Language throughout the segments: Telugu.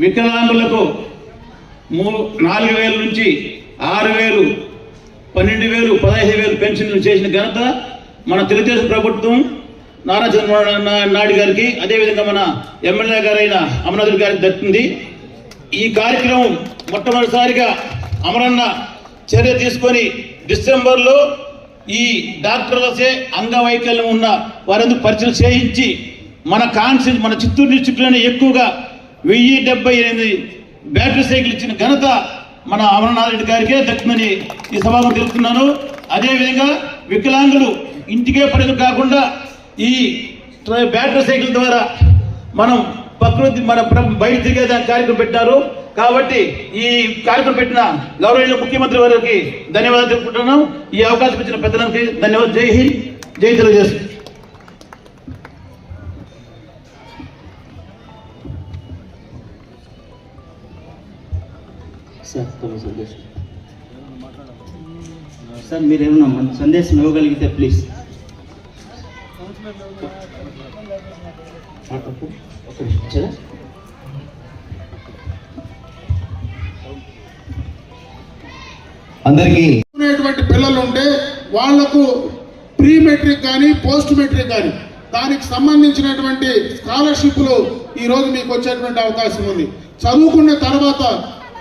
వికలాంగులకు 4,000 నుంచి 6,000, 12,000, 15,000 పెన్షన్లు చేసిన ఘనత మన తెలుగుదేశం ప్రభుత్వం నారా చంద్రబాబు నాయుడు గారికి, అదేవిధంగా మన ఎమ్మెల్యే గారైన అమరనాథుడి గారికి దక్కుతుంది. ఈ కార్యక్రమం మొట్టమొదటిసారిగా అమరన్న చర్య తీసుకొని డిసెంబర్లో ఈ డాక్టర్లసే అంగవైకల్యం ఉన్న వారందుకు పరిచయం చేయించి మన మన చిత్తూరు డిస్టిక్లోనే ఎక్కువగా 1078 బ్యాటరీ సైకిల్ ఇచ్చిన ఘనత మన అమరనాథ్ రెడ్డి గారికే దక్కుతుందని ఈ సభకు తెలుపుతున్నాను. అదేవిధంగా వికలాంగులు ఇంటికే పరిమితం కాకుండా ఈ బ్యాటరీ సైకిల్ ద్వారా మనం ప్రకృతి మన బయట తిరిగే కార్యక్రమం పెట్టారు. కాబట్టి ఈ కార్యక్రమం పెట్టిన గౌరవనీయ ముఖ్యమంత్రి వారికి ధన్యవాదాలు తెలుపుకుంటున్నాం. ఈ అవకాశం ఇచ్చిన పెద్దలకి ధన్యవాదాలు. జై హింద్, జై తెలుగుదేశం. సార్ మీరేమన్నా సందేశం ఇవ్వగలిగితే ప్లీజ్. అందరికీ పిల్లలు ఉంటే వాళ్లకు ప్రీ మెట్రిక్ కానీ పోస్ట్ మెట్రిక్ కానీ దానికి సంబంధించినటువంటి స్కాలర్షిప్లు ఈరోజు మీకు వచ్చేటువంటి అవకాశం ఉంది. చదువుకున్న తర్వాత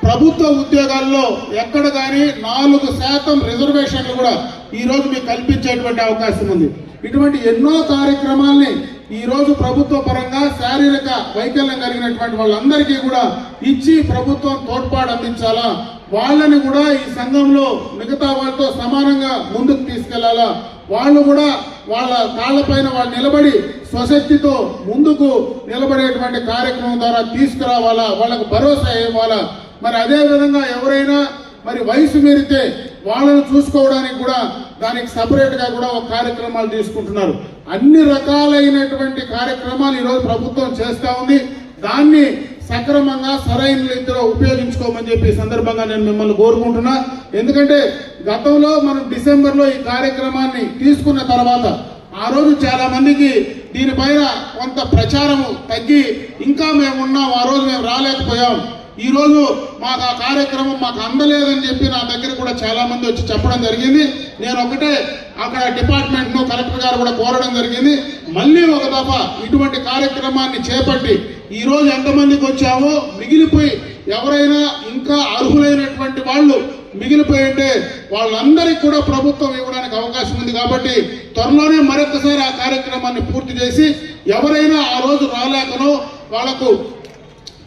ప్రభుత్వ ఉద్యోగాల్లో ఎక్కడ కానీ 4% రిజర్వేషన్లు కూడా ఈరోజు మీకు కల్పించేటువంటి అవకాశం ఉంది. ఇటువంటి ఎన్నో కార్యక్రమాల్ని ఈరోజు ప్రభుత్వ పరంగా శారీరక వైకల్యం కలిగినటువంటి వాళ్ళందరికీ కూడా ఇచ్చి ప్రభుత్వం తోడ్పాటు అందించాలా, వాళ్ళని కూడా ఈ సంఘంలో మిగతా వాళ్ళతో సమానంగా ముందుకు తీసుకెళ్లాలా, వాళ్ళు కూడా వాళ్ళ కాళ్ళపైన వాళ్ళు నిలబడి స్వశక్తితో ముందుకు నిలబడేటువంటి కార్యక్రమం ద్వారా తీసుకురావాలా, వాళ్ళకు భరోసా ఇవ్వాలా. మరి అదే విధంగా ఎవరైనా మరి వయసు మీరితే వాళ్ళను చూసుకోవడానికి కూడా దానికి సపరేట్ గా కూడా ఒక కార్యక్రమాలు తీసుకుంటున్నారు. అన్ని రకాలైనటువంటి కార్యక్రమాలు ఈరోజు ప్రభుత్వం చేస్తా ఉంది. దాన్ని సక్రమంగా సరైన రీతిలో ఉపయోగించుకోమని చెప్పి సందర్భంగా నేను మిమ్మల్ని కోరుకుంటున్నా. ఎందుకంటే గతంలో మనం డిసెంబర్లో ఈ కార్యక్రమాన్ని తీసుకున్న తర్వాత ఆ రోజు చాలా మందికి దీనిపైన కొంత ప్రచారం తగ్గి ఇంకా మేము ఉన్నాం, ఆ రోజు మేము రాలేకపోయాం, ఈ రోజు మాకు ఆ కార్యక్రమం మాకు అందలేదని చెప్పి నా దగ్గర కూడా చాలా మంది వచ్చి చెప్పడం జరిగింది. నేను ఒకటే అక్కడ డిపార్ట్మెంట్ ను కలెక్టర్ గారు కూడా కోరడం జరిగింది. మళ్ళీ ఒక దఫా ఇటువంటి కార్యక్రమాన్ని చేపట్టి ఈ రోజు ఎంతమందికి వచ్చామో మిగిలిపోయి ఎవరైనా ఇంకా అర్హులైనటువంటి వాళ్ళు మిగిలిపోయి ఉంటే వాళ్ళందరికీ కూడా ప్రభుత్వం ఇవ్వడానికి అవకాశం ఉంది. కాబట్టి త్వరలోనే మరొకసారి ఆ కార్యక్రమాన్ని పూర్తి చేసి ఎవరైనా ఆ రోజు రాలేకనో వాళ్ళకు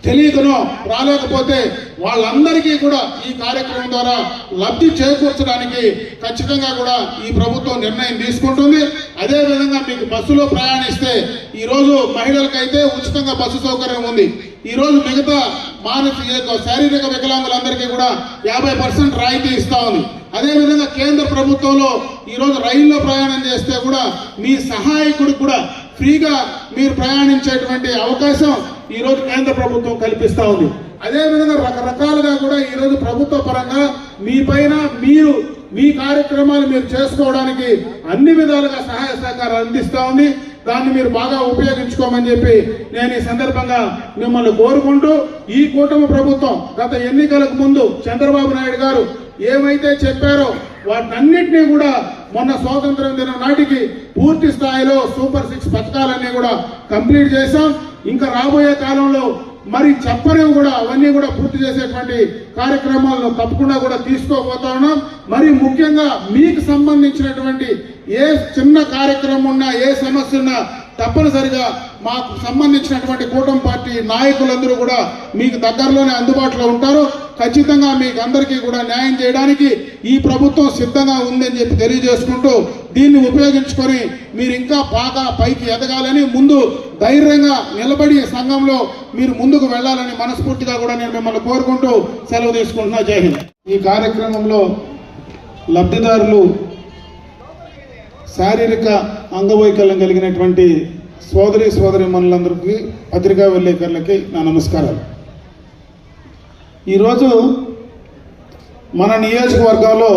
తెలియకనో రాలేకపోతే వాళ్ళందరికీ కూడా ఈ కార్యక్రమం ద్వారా లబ్ధి చేకూర్చడానికి ఖచ్చితంగా కూడా ఈ ప్రభుత్వం నిర్ణయం తీసుకుంటుంది. అదే విధంగా మీకు బస్సులో ప్రయాణిస్తే ఈ రోజు మహిళలకైతే ఉచితంగా బస్సు సౌకర్యం ఉంది. ఈ రోజు మిగతా మానసిక శారీరక వికలాంగులందరికీ కూడా 50% రాయితీ ఇస్తా ఉంది. అదేవిధంగా కేంద్ర ప్రభుత్వంలో ఈ రోజు రైల్లో ప్రయాణం చేస్తే కూడా మీ సహాయకుడికి కూడా ఫ్రీగా మీరు ప్రయాణించేటువంటి అవకాశం ఈ రోజు కేంద్ర ప్రభుత్వం కల్పిస్తా ఉంది. అదేవిధంగా రకరకాలుగా కూడా ఈ రోజు ప్రభుత్వ పరంగా మీ పైన మీరు మీ కార్యక్రమాలు మీరు చేసుకోవడానికి అన్ని విధాలుగా సహాయ సహకారాలు అందిస్తా ఉంది. దాన్ని మీరు బాగా ఉపయోగించుకోమని చెప్పి నేను ఈ సందర్భంగా మిమ్మల్ని కోరుకుంటూ, ఈ కూటమి ప్రభుత్వం గత ఎన్నికలకు ముందు చంద్రబాబు నాయుడు గారు ఏమైతే చెప్పారో వాటన్నిటినీ కూడా మొన్న స్వాతంత్రం దినం నాటికి పూర్తి స్థాయిలో సూపర్ 6 పథకాలన్నీ కూడా కంప్లీట్ చేశాం. ఇంకా రాబోయే కాలంలో మరి చెప్పనివి కూడా అవన్నీ కూడా పూర్తి చేసేటువంటి కార్యక్రమాలను తప్పకుండా కూడా తీసుకోబోతా ఉన్నాం. మరి ముఖ్యంగా మీకు సంబంధించినటువంటి ఏ చిన్న కార్యక్రమం ఉన్నా, ఏ సమస్య ఉన్నా తప్పనిసరిగా మాకు సంబంధించినటువంటి కూటమి పార్టీ నాయకులందరూ కూడా మీకు దగ్గరలోనే అందుబాటులో ఉంటారు. ఖచ్చితంగా మీకు అందరికీ కూడా న్యాయం చేయడానికి ఈ ప్రభుత్వం సిద్ధంగా ఉందని చెప్పి తెలియజేసుకుంటూ, దీన్ని ఉపయోగించుకొని మీరు ఇంకా బాగా పైకి ఎదగాలని, ముందు ధైర్యంగా నిలబడి సంఘంలో మీరు ముందుకు వెళ్ళాలని మనస్ఫూర్తిగా కూడా నేను మిమ్మల్ని కోరుకుంటూ సెలవు తీసుకుంటున్నా. జై హింద్. ఈ కార్యక్రమంలో లబ్ధిదారులు శారీరక అంగవైకల్యం కలిగినటువంటి సోదరీమణులందరికీ, పత్రికా విలేకరులకి నా నమస్కారాలు. ఈరోజు మన నియోజకవర్గంలో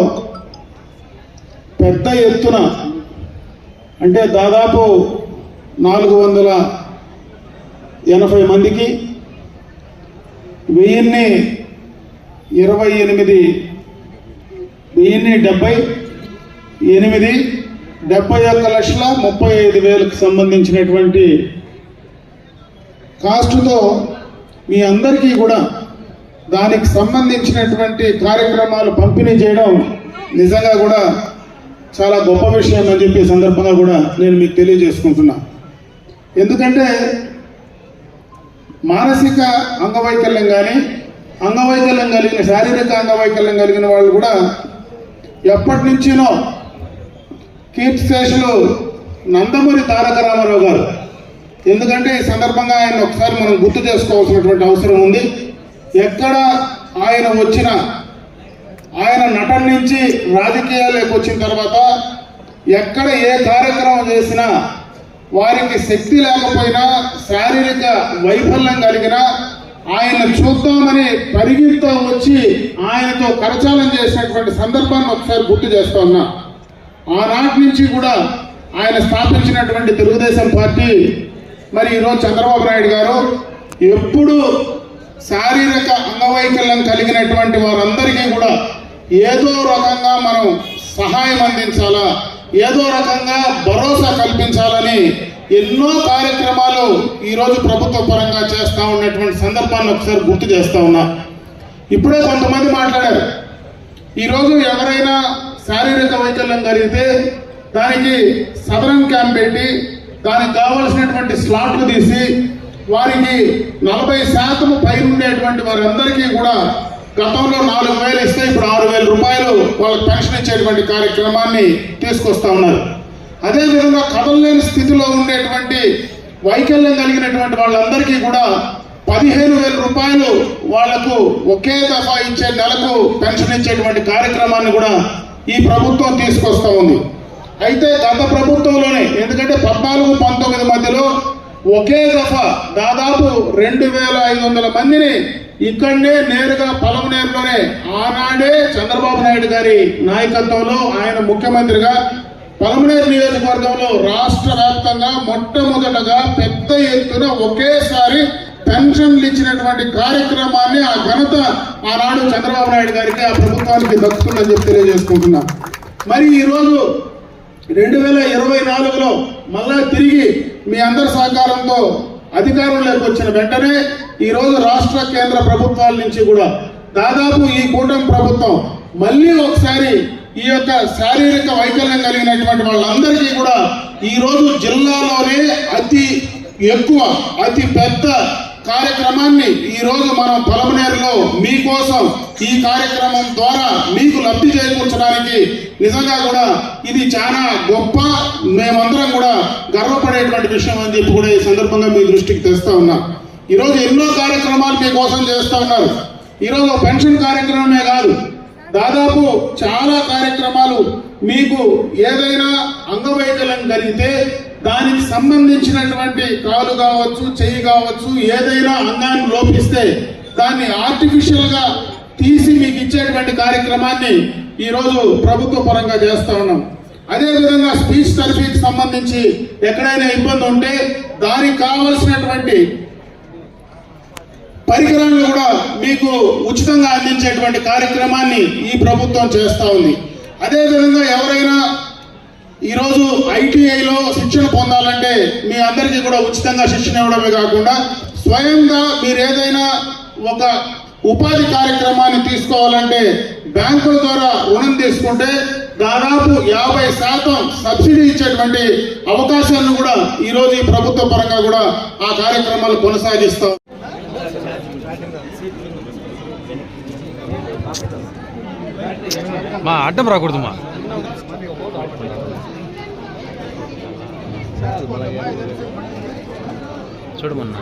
పెద్ద ఎత్తున అంటే దాదాపు 480 మందికి 71,35,000 సంబంధించినటువంటి కాస్ట్తో మీ అందరికీ కూడా దానికి సంబంధించినటువంటి కార్యక్రమాలు పంపిణీ చేయడం నిజంగా కూడా చాలా గొప్ప విషయం అని చెప్పి సందర్భంగా కూడా నేను మీకు తెలియజేసుకుంటున్నా. ఎందుకంటే మానసిక అంగవైకల్యం కానీ అంగవైకల్యం కలిగిన శారీరక అంగవైకల్యం కలిగిన వాళ్ళు కూడా ఎప్పటి నుంచినో కీర్తిశేషులు నందమూరి తారక రామారావు గారు, ఎందుకంటే ఈ సందర్భంగా ఆయన ఒకసారి మనం గుర్తు చేసుకోవాల్సినటువంటి అవసరం ఉంది. ఎక్కడ ఆయన వచ్చినా, ఆయన నటన నుంచి రాజకీయాల్లోకి వచ్చిన తర్వాత ఎక్కడ ఏ కార్యక్రమం చేసినా వారికి శక్తి లేకపోయినా శారీరక వైఫల్యం కలిగినా ఆయన చూద్దామని పరిగెత్తుతో వచ్చి ఆయనతో కరచాలం చేసినటువంటి సందర్భాన్ని ఒకసారి గుర్తు చేస్తా ఉన్నా. ఆనాటి నుంచి కూడా ఆయన స్థాపించినటువంటి తెలుగుదేశం పార్టీ, మరి ఈరోజు చంద్రబాబు నాయుడు గారు ఎప్పుడు శారీరక అంగవైకల్యం కలిగినటువంటి వారందరికీ కూడా ఏదో రకంగా మనం సహాయం అందించాలా, ఏదో రకంగా భరోసా కల్పించాలని ఎన్నో కార్యక్రమాలు ఈరోజు ప్రభుత్వ పరంగా చేస్తూ ఉన్నటువంటి సందర్భాన్ని ఒకసారి గుర్తు చేస్తూ ఉన్నా. ఇప్పుడే కొంతమంది మాట్లాడారు, ఈరోజు ఎవరైనా శారీరక వైకల్యం కలిగితే దానికి సదరం క్యాంప్ పెట్టి దానికి కావలసినటువంటి స్లాట్లు తీసి వారికి 40% పైన ఉండేటువంటి వారందరికీ కూడా గతంలో 4,000 ఇస్తే ఇప్పుడు 6,000 రూపాయలు వాళ్ళకి పెన్షన్ ఇచ్చేటువంటి కార్యక్రమాన్ని తీసుకొస్తా ఉన్నారు. అదేవిధంగా కదలలేని స్థితిలో ఉండేటువంటి వైకల్యం కలిగినటువంటి వాళ్ళందరికీ కూడా 15,000 రూపాయలు వాళ్లకు ఒకే దఫా ఇచ్చే నెలకు పెన్షన్ ఇచ్చేటువంటి కార్యక్రమాన్ని కూడా ఈ ప్రభుత్వం తీసుకొస్తా ఉంది. అయితే గత ప్రభుత్వంలోనే, ఎందుకంటే 14-19 మధ్యలో ఒకే దఫా దాదాపు 2,500 మందిని ఇక్కడనే నేరుగా పలమనేరులోనే ఆనాడే చంద్రబాబు నాయుడు గారి నాయకత్వంలో ఆయన ముఖ్యమంత్రిగా పలమనేరు నియోజకవర్గంలో రాష్ట్ర వ్యాప్తంగా మొట్టమొదటగా పెద్ద ఎత్తున ఒకేసారి పెన్షన్లు ఇచ్చినటువంటి కార్యక్రమాన్ని ఆ ఘనత ఆనాడు చంద్రబాబు నాయుడు గారికి, ఆ ప్రభుత్వానికి దక్కుతుందని చెప్పి తెలియజేసుకుంటున్నా. మరి ఈరోజు 2024లో మళ్ళా తిరిగి మీ అందరి సహకారంతో అధికారంలోకి వచ్చిన వెంటనే ఈరోజు రాష్ట్ర కేంద్ర ప్రభుత్వాల నుంచి కూడా దాదాపు ఈ కూటమి ప్రభుత్వం మళ్ళీ ఒకసారి ఈ యొక్క శారీరక వైకల్యం కలిగినటువంటి వాళ్ళందరికీ కూడా ఈరోజు జిల్లాలోనే అతి ఎక్కువ అతి పెద్ద కార్యక్రమాన్ని ఈరోజు మనం పలమనేరులో మీకోసం ఈ కార్యక్రమం ద్వారా మీకు లబ్ధి చేకూర్చడానికి నిజంగా కూడా ఇది చాలా గొప్ప, మేమందరం కూడా గర్వపడేటువంటి విషయం అని చెప్పి కూడా ఈ సందర్భంగా మీ దృష్టికి తెస్తా ఉన్నా. ఈరోజు ఎన్నో కార్యక్రమాలు మీకోసం చేస్తూ ఉన్నారు. ఈరోజు పెన్షన్ కార్యక్రమమే కాదు, దాదాపు చాలా కార్యక్రమాలు మీకు ఏదైనా అంగవైకల్యం కలిగితే దానికి సంబంధించినటువంటి కాలు కావచ్చు, చెయ్యి కావచ్చు, ఏదైనా అంగాన్ని లోపిస్తే దాన్ని ఆర్టిఫిషియల్గా తీసి మీకు ఇచ్చేటువంటి కార్యక్రమాన్ని ఈరోజు ప్రభుత్వ పరంగా చేస్తూ ఉన్నాం. అదేవిధంగా స్పీచ్ థెరపీకి సంబంధించి ఎక్కడైనా ఇబ్బంది ఉంటే దానికి కావలసినటువంటి పరికరాలను కూడా మీకు ఉచితంగా అందించేటువంటి కార్యక్రమాన్ని ఈ ప్రభుత్వం చేస్తూ ఉంది. అదేవిధంగా ఎవరైనా ఈరోజు ఐటీఐలో శిక్షణ పొందాలంటే మీ అందరికీ కూడా ఉచితంగా శిక్షణ ఇవ్వడమే కాకుండా స్వయంగా మీరు ఏదైనా ఒక ఉపాధి కార్యక్రమాన్ని తీసుకోవాలంటే బ్యాంకుల ద్వారా రుణం తీసుకుంటే దాదాపు 50% సబ్సిడీ ఇచ్చేటువంటి అవకాశాలను కూడా ఈరోజు ఈ ప్రభుత్వ పరంగా కూడా ఆ కార్యక్రమాలు కొనసాగిస్తాం. మా అడ్డం రాకూడదు మా చూడమన్నా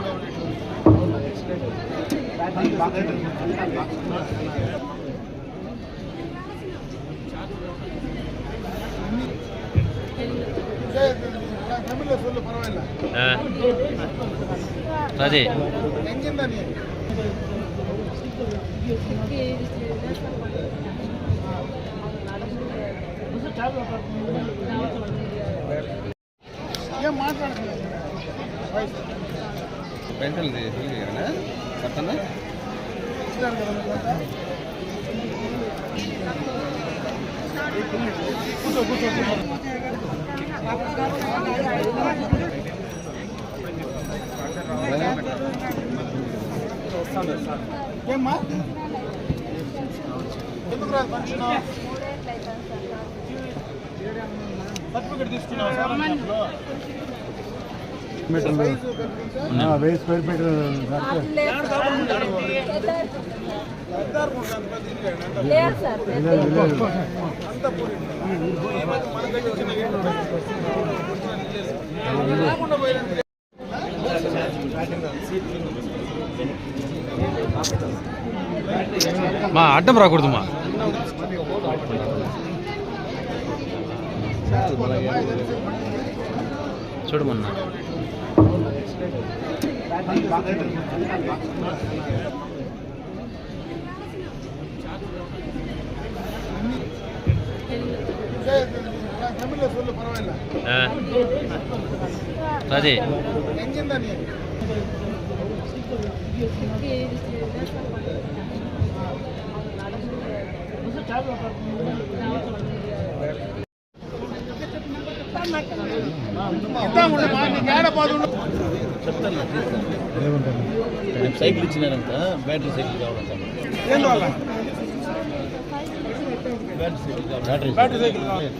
అదే పెన్షన్ ఏమ్మా ఎందుకు రాదు ఫంక్షన్ సర్టిఫికెట్ తీసుకున్నావు మా అడ్డం రాకూడదు మా చూడమన్నా అదే సైకిల్ ఇచ్చినారంట బ్యాటరీ సైకిల్ కావాలంట బ్యాటరీ సైకిల్ కావాలి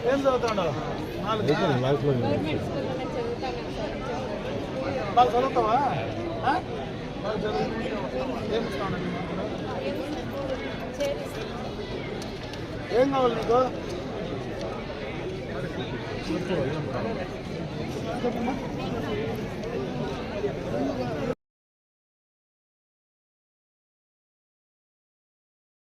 ఏం చదువుతాడు బాగా చదువుతావా బాగా చదువు ఏం ఇస్తాను ఏం కావాలి నీకు చెప్పమ్మా